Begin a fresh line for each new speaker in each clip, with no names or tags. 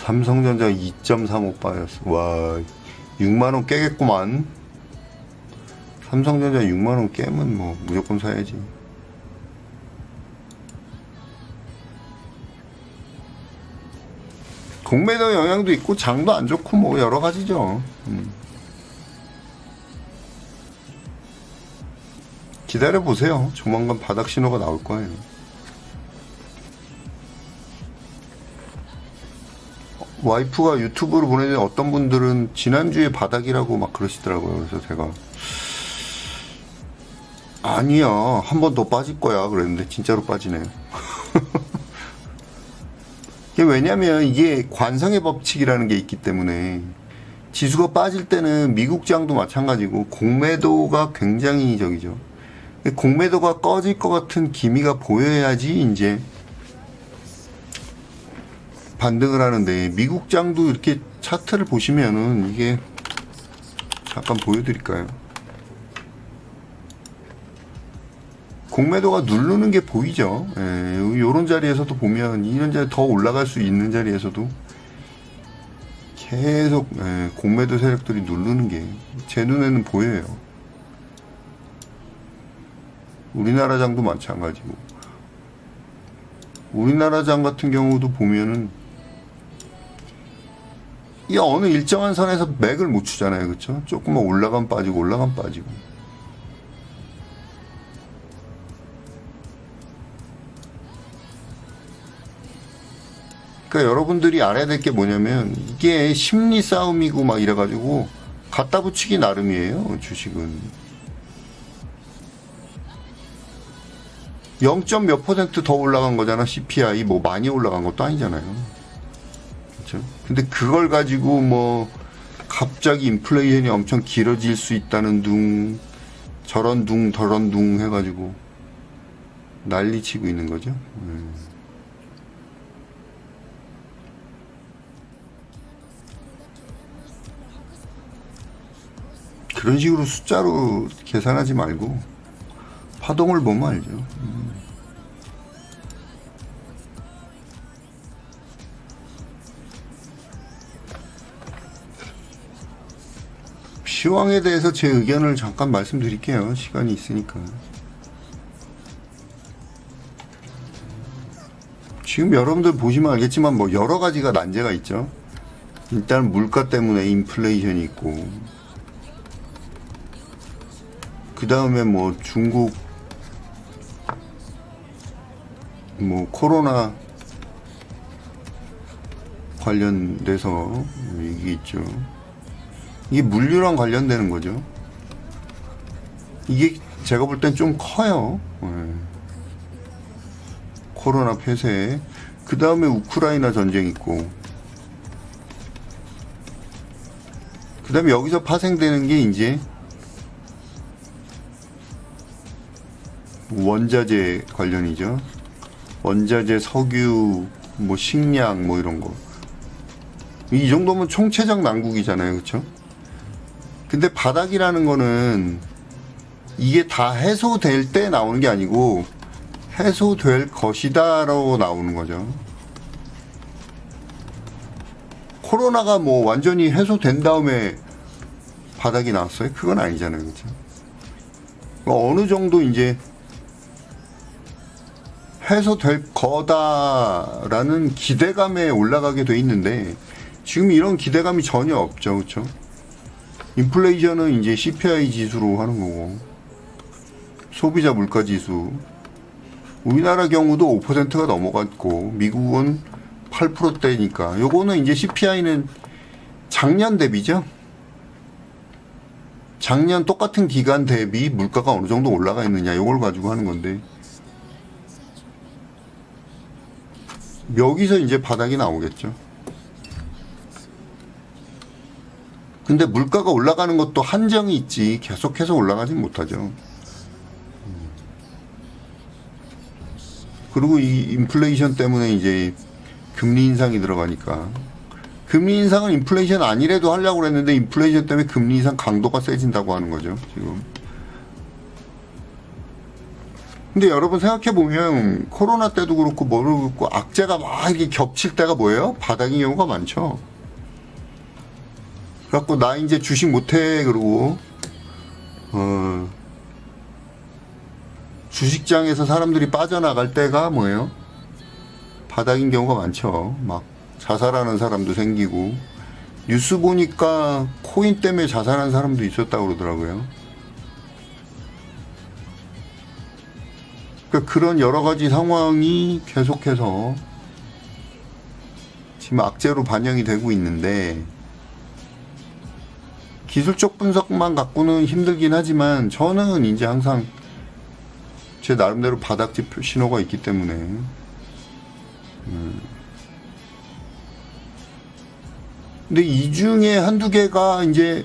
삼성전자 2.35 빠졌어. 와, 6만원 깨겠구만. 삼성전자 6만원 깨면 뭐 무조건 사야지. 공매도 영향도 있고 장도 안 좋고 뭐 여러 가지죠. 기다려 보세요. 조만간 바닥 신호가 나올 거예요. 와이프가 유튜브로 보내는 어떤 분들은 지난주에 바닥이라고 막 그러시더라고요. 그래서 제가 아니야, 한 번 더 빠질 거야 그랬는데 진짜로 빠지네요. 이게 왜냐면 이게 관성의 법칙이라는 게 있기 때문에 지수가 빠질 때는 미국장도 마찬가지고 공매도가 굉장히 적이죠. 공매도가 꺼질 것 같은 기미가 보여야지 이제 반등을 하는데, 미국장도 이렇게 차트를 보시면은 이게 잠깐 보여드릴까요? 공매도가 누르는 게 보이죠. 요런 자리에서도 보면 이런 자리 더 올라갈 수 있는 자리에서도 계속 공매도 세력들이 누르는 게 제 눈에는 보여요. 우리나라 장도 마찬가지고, 우리나라 장 같은 경우도 보면은 이 어느 일정한 선에서 맥을 못 추잖아요. 그쵸? 조금만 올라가면 빠지고 올라가면 빠지고. 그러니까 여러분들이 알아야 될 게 뭐냐면 이게 심리 싸움이고 막 이래가지고 갖다 붙이기 나름이에요. 주식은 0. 몇 % 더 올라간 거잖아. CPI 뭐 많이 올라간 것도 아니잖아요. 그렇죠? 근데 그걸 가지고 뭐 갑자기 인플레이션이 엄청 길어질 수 있다는 둥, 저런 둥 저런 둥 해가지고 난리치고 있는 거죠. 그런 식으로 숫자로 계산하지 말고 파동을 보면 알죠. 시황에 대해서 제 의견을 잠깐 말씀드릴게요. 시간이 있으니까. 지금 여러분들 보시면 알겠지만 뭐 여러 가지가 난제가 있죠. 일단 물가 때문에 인플레이션이 있고, 그 다음에 뭐 중국 뭐 코로나 관련돼서 이게 있죠. 이게 물류랑 관련되는 거죠. 이게 제가 볼 땐 좀 커요. 코로나 폐쇄, 그 다음에 우크라이나 전쟁 있고, 그 다음에 여기서 파생되는 게 이제 원자재 관련이죠. 원자재, 석유, 뭐 식량, 뭐 이런 거. 이 정도면 총체적 난국이잖아요, 그렇죠? 근데 바닥이라는 거는 이게 다 해소될 때 나오는 게 아니고 해소될 것이다라고 나오는 거죠. 코로나가 뭐 완전히 해소된 다음에 바닥이 나왔어요? 그건 아니잖아요, 그렇죠? 어느 정도 이제 해소될 거다라는 기대감에 올라가게 돼 있는데 지금 이런 기대감이 전혀 없죠, 그렇죠? 인플레이션은 이제 CPI 지수로 하는 거고, 소비자 물가 지수, 우리나라 경우도 5%가 넘어갔고 미국은 8%대니까 요거는 이제 CPI는 작년 대비죠. 작년 똑같은 기간 대비 물가가 어느 정도 올라가 있느냐 요걸 가지고 하는 건데, 여기서 이제 바닥이 나오겠죠. 근데 물가가 올라가는 것도 한정이 있지 계속해서 올라가진 못하죠. 그리고 이 인플레이션 때문에 이제 금리 인상이 들어가니까, 금리 인상은 인플레이션 아니래도 하려고 그랬는데 인플레이션 때문에 금리 인상 강도가 세진다고 하는 거죠, 지금. 근데 여러분 생각해보면 코로나 때도 그렇고 뭐도 그렇고 악재가 막 이렇게 겹칠 때가 뭐예요? 바닥인 경우가 많죠. 그래갖고 나 이제 주식 못해 그러고 주식장에서 사람들이 빠져나갈 때가 뭐예요? 바닥인 경우가 많죠. 막 자살하는 사람도 생기고 뉴스 보니까 코인 때문에 자살한 사람도 있었다고 그러더라고요. 그러니까 그런 여러 가지 상황이 계속해서 지금 악재로 반영이 되고 있는데 기술적 분석만 갖고는 힘들긴 하지만 저는 이제 항상 제 나름대로 바닥지 신호가 있기 때문에 근데 이 중에 한두 개가 이제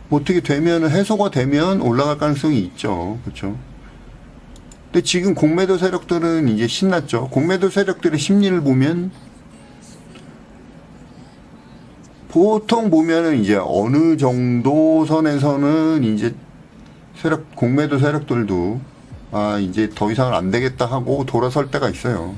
어떻게 되면 해소가 되면 올라갈 가능성이 있죠. 그렇죠? 근데 지금 공매도 세력들은 이제 신났죠. 공매도 세력들의 심리를 보면 보통 보면은 이제 어느 정도 선에서는 이제 공매도 세력들도 이제 더 이상은 안 되겠다 하고 돌아설 때가 있어요.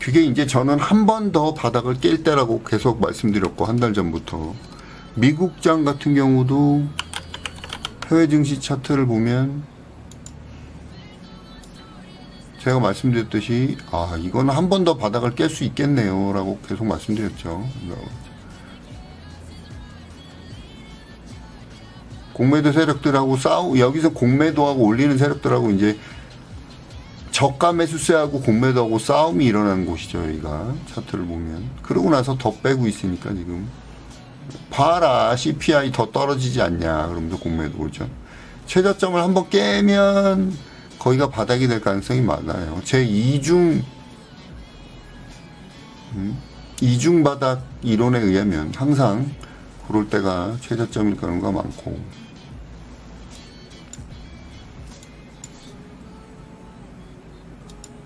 그게 이제 저는 한 번 더 바닥을 깰 때라고 계속 말씀드렸고, 한 달 전부터. 미국장 같은 경우도 해외 증시 차트를 보면 제가 말씀드렸듯이 이거는 한 번 더 바닥을 깰 수 있겠네요 라고 계속 말씀드렸죠. 공매도 세력들하고 여기서 공매도하고 올리는 세력들하고 이제 저가 매수세하고 공매도하고 싸움이 일어나는 곳이죠. 여기가 차트를 보면. 그러고 나서 더 빼고 있으니까 지금 봐라 CPI 더 떨어지지 않냐 그러면서 공매도 오죠. 최저점을 한번 깨면 거기가 바닥이 될 가능성이 많아요. 제 이중 바닥 이론에 의하면 항상 그럴 때가 최저점일 경우가 많고,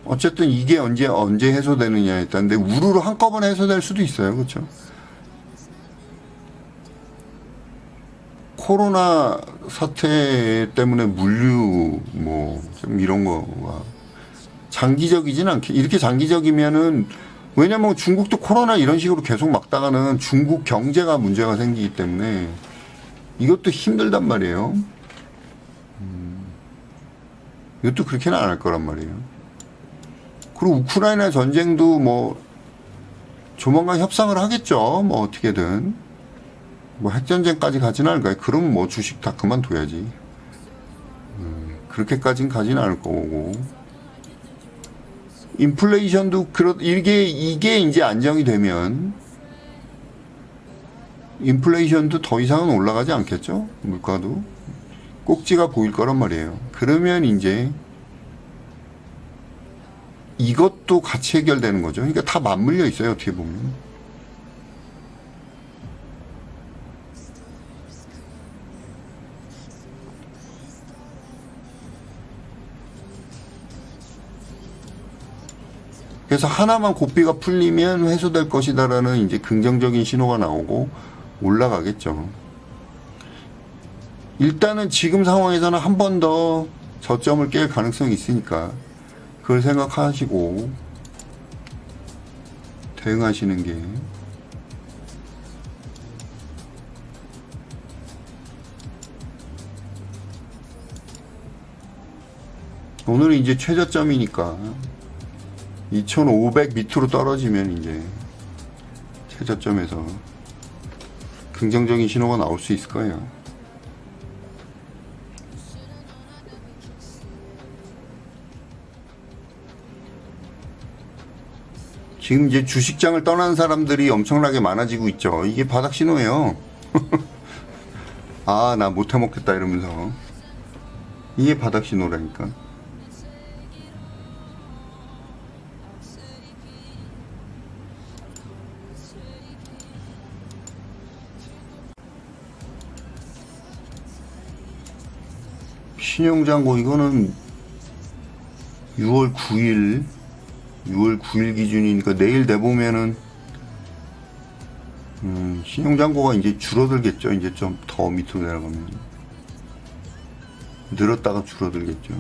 어쨌든 이게 언제 해소되느냐에 따른데 우르르 한꺼번에 해소될 수도 있어요. 그렇죠? 코로나 사태 때문에 물류 좀 이런 거가 장기적이진 않게, 이렇게 장기적이면은, 왜냐면 중국도 코로나 이런 식으로 계속 막다가는 중국 경제가 문제가 생기기 때문에 이것도 힘들단 말이에요. 이것도 그렇게는 안 할 거란 말이에요. 그리고 우크라이나 전쟁도 조만간 협상을 하겠죠. 어떻게든. 핵전쟁까지 가지는 않을 거예요. 그럼 주식 다 그만둬야지. 그렇게까지는 가지는 않을 거고. 인플레이션도 이게 이제 안정이 되면 인플레이션도 더 이상은 올라가지 않겠죠. 물가도 꼭지가 보일 거란 말이에요. 그러면 이제 이것도 같이 해결되는 거죠. 그러니까 다 맞물려 있어요. 어떻게 보면. 그래서 하나만 고삐가 풀리면 해소될 것이다라는 이제 긍정적인 신호가 나오고 올라가겠죠. 일단은 지금 상황에서는 한 번 더 저점을 깰 가능성이 있으니까 그걸 생각하시고 대응하시는 게 오늘은 이제 최저점이니까 2500 밑으로 떨어지면 이제 최저점에서 긍정적인 신호가 나올 수 있을 거예요. 지금 이제 주식장을 떠난 사람들이 엄청나게 많아지고 있죠. 이게 바닥 신호예요. 나 못해 먹겠다 이러면서. 이게 바닥 신호라니까. 신용장고 이거는 6월 9일 기준이니까 내일 내보면은 신용잔고가 이제 줄어들겠죠. 이제 좀 더 밑으로 내려가면. 늘었다가 줄어들겠죠.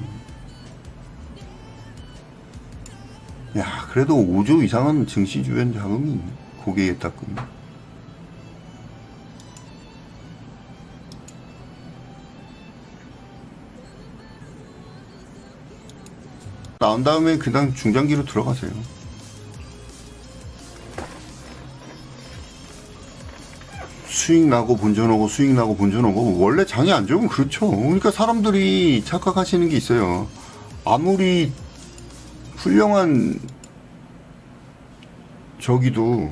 야, 그래도 5조 이상은 증시 주변 자금이 있네. 고객의 탁금. 나온 다음에 그냥 중장기로 들어가세요. 수익 나고 본전 오고 수익 나고 본전 오고 원래 장이 안 좋으면 그렇죠. 그러니까 사람들이 착각하시는 게 있어요. 아무리 훌륭한 저기도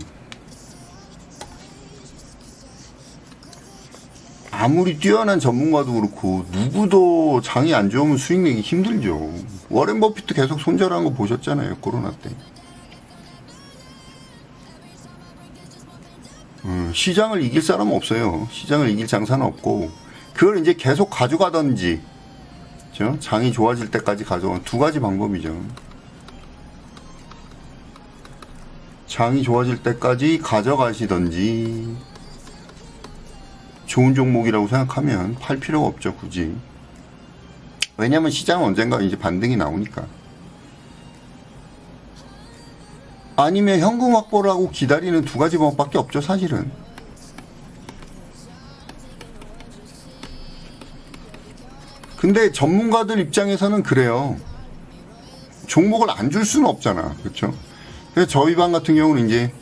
아무리 뛰어난 전문가도 그렇고 누구도 장이 안 좋으면 수익 내기 힘들죠. 워렌 버핏도 계속 손절한 거 보셨잖아요. 코로나 때. 시장을 이길 사람은 없어요. 시장을 이길 장사는 없고 그걸 이제 계속 가져가든지 그렇죠? 장이 좋아질 때까지 가져가는 두 가지 방법이죠. 장이 좋아질 때까지 가져가시든지 좋은 종목이라고 생각하면 팔 필요가 없죠. 굳이. 왜냐면 시장은 언젠가 이제 반등이 나오니까. 아니면 현금 확보를 하고 기다리는 두 가지 방법밖에 없죠. 사실은. 근데 전문가들 입장에서는 그래요. 종목을 안 줄 수는 없잖아. 그렇죠? 그래서 저희 방 같은 경우는 이제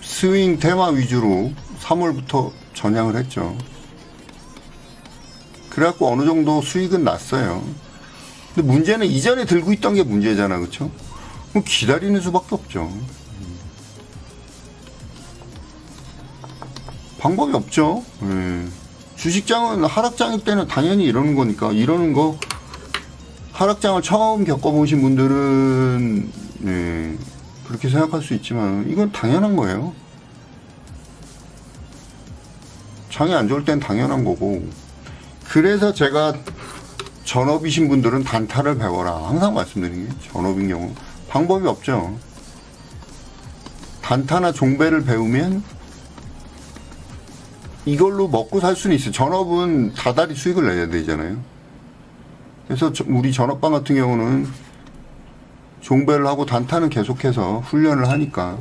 스윙 테마 위주로 3월부터 전향을 했죠. 그래갖고 어느 정도 수익은 났어요. 근데 문제는 이전에 들고 있던 게 문제잖아. 그렇죠? 그럼 기다리는 수밖에 없죠. 방법이 없죠. 주식장은 하락장일 때는 당연히 이러는 거니까 이러는 거 하락장을 처음 겪어보신 분들은 그렇게 생각할 수 있지만 이건 당연한 거예요. 장이 안 좋을 땐 당연한 거고 그래서 제가 전업이신 분들은 단타를 배워라 항상 말씀드리는 게 전업인 경우 방법이 없죠. 단타나 종배를 배우면 이걸로 먹고 살 수는 있어요. 전업은 다달이 수익을 내야 되잖아요. 그래서 우리 전업방 같은 경우는 종배를 하고 단타는 계속해서 훈련을 하니까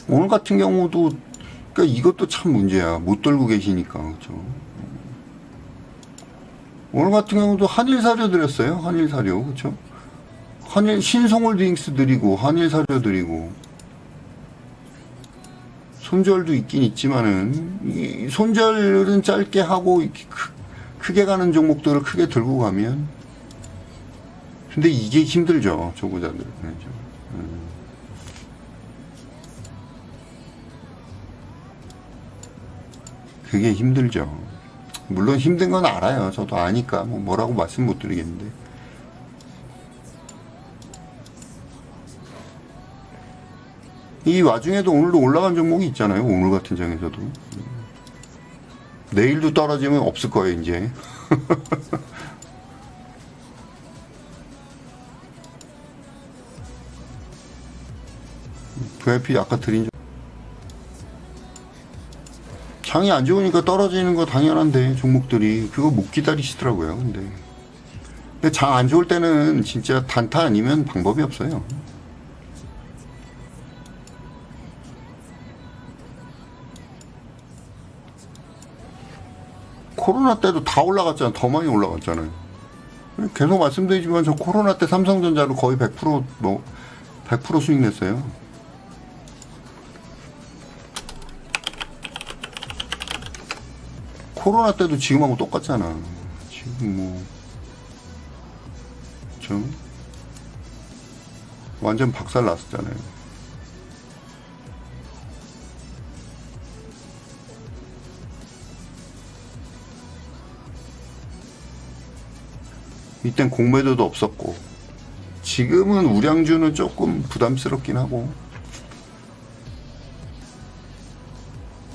오늘 같은 경우도 그러니까 이것도 참 문제야. 못 들고 계시니까 그렇죠. 오늘 같은 경우도 한일사료 드렸어요. 한일사료 그렇죠. 한일 신성홀딩스 드리고 한일사료 드리고 손절도 있긴 있지만은 이 손절은 짧게 하고 크게 가는 종목들을 크게 들고 가면 근데 이게 힘들죠. 조구자들. 그렇죠. 그게 힘들죠. 물론 힘든 건 알아요. 저도 아니까 뭐라고 말씀 못 드리겠는데. 이 와중에도 오늘도 올라간 종목이 있잖아요. 오늘 같은 장에서도. 내일도 떨어지면 없을 거예요, 이제. VIP 아까 드린 장이 안 좋으니까 떨어지는 거 당연한데 종목들이 그거 못 기다리시더라고요. 근데 장 안 좋을 때는 진짜 단타 아니면 방법이 없어요. 코로나 때도 다 올라갔잖아요. 더 많이 올라갔잖아요. 계속 말씀드리지만 저 코로나 때 삼성전자로 거의 100% 수익 냈어요. 코로나 때도 지금하고 똑같잖아. 지금 좀 완전 박살 났었잖아요. 이땐 공매도도 없었고 지금은 우량주는 조금 부담스럽긴 하고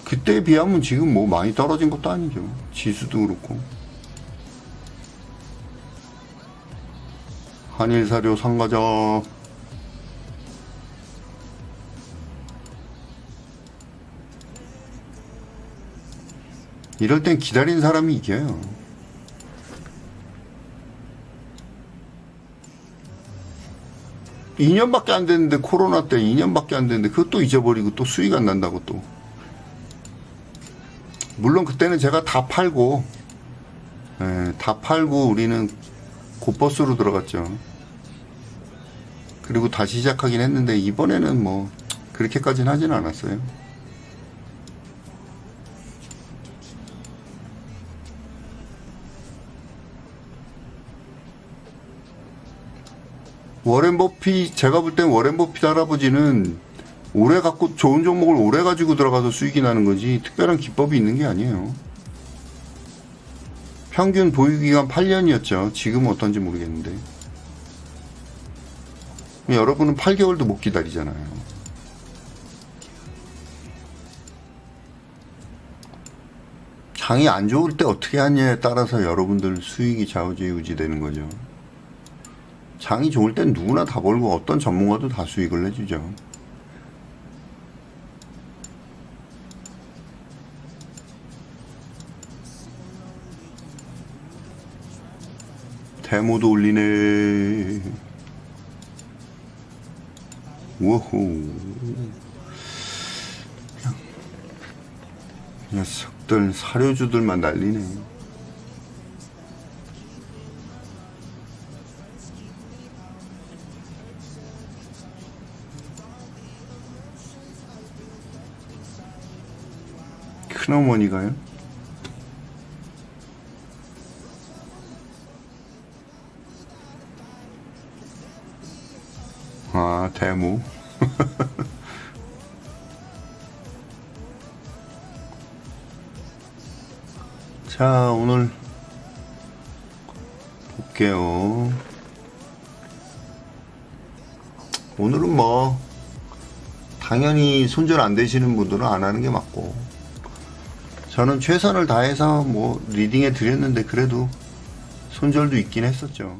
그때에 비하면 지금 뭐 많이 떨어진 것도 아니죠. 지수도 그렇고. 한일사료 상가자 이럴 땐 기다린 사람이 이겨요. (2년밖에) 안 됐는데, 코로나 때 2년밖에 안 됐는데 그것도 잊어버리고 또 수익 안 난다고 또. 물론 그때는 제가 다 팔고, 다 팔고 우리는 곧버스로 들어갔죠. 그리고 다시 시작하긴 했는데 이번에는 뭐 그렇게까지는 하진 않았어요. 워렌 버핏, 제가 볼 땐 워렌 버핏 할아버지는 오래 갖고, 좋은 종목을 오래 가지고 들어가서 수익이 나는 거지 특별한 기법이 있는 게 아니에요. 평균 보유기간 8년이었죠. 지금은 어떤지 모르겠는데. 여러분은 8개월도 못 기다리잖아요. 장이 안 좋을 때 어떻게 하냐에 따라서 여러분들 수익이 좌우지우지되는 거죠. 장이 좋을 땐 누구나 다 벌고 어떤 전문가도 다 수익을 내주죠. 데모도 올리네. 우호. 녀석들, 사료주들만 난리네. 큰어머니가요? 아, 데모. 자, 오늘 볼게요. 오늘은 뭐 당연히 손절 안 되시는 분들은 안 하는 게 맞고, 저는 최선을 다해서 뭐 리딩해 드렸는데 그래도 손절도 있긴 했었죠.